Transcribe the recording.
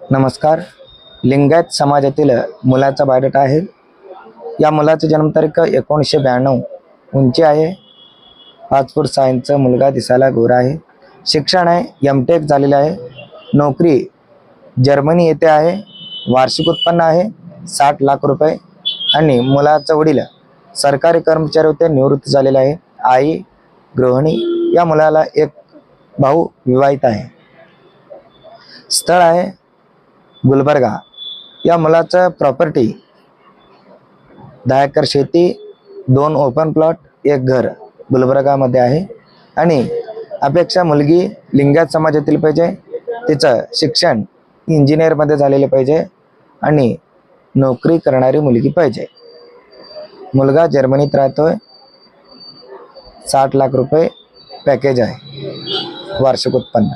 नमस्कार. लिंगायत समाजातील मुलाचा बायोडाटा आहे. या मुलाची जन्मतारीख 1992. उंची आहे 5 फूट 6 इंच. मुलगा दिसायला गोरा आहे. शिक्षण आहे M.Tech झालेले आहे. नोकरी जर्मनी येथे आहे. वार्षिक उत्पन्न आहे 60 लाख रुपये. आणि मुलाचा वडील सरकारी कर्मचारी होते, निवृत्त झालेले आहे. आई गृहिणी. या मुलाला एक भाऊ विवाहित आहे. स्थळ आहे गुलबर्गा. या मुलाचं प्रॉपर्टी 10 एकर शेती, 2 ओपन प्लॉट, 1 घर गुलबर्गामध्ये आहे. आणि अपेक्षा मुलगी लिंगायत समाजातील पाहिजे. तिचं शिक्षण इंजिनिअरमध्ये झालेले पाहिजे आणि नोकरी करणारी मुलगी पाहिजे. मुलगा जर्मनीत राहतोय. 60 लाख रुपये पॅकेज आहे वार्षिक उत्पन्न.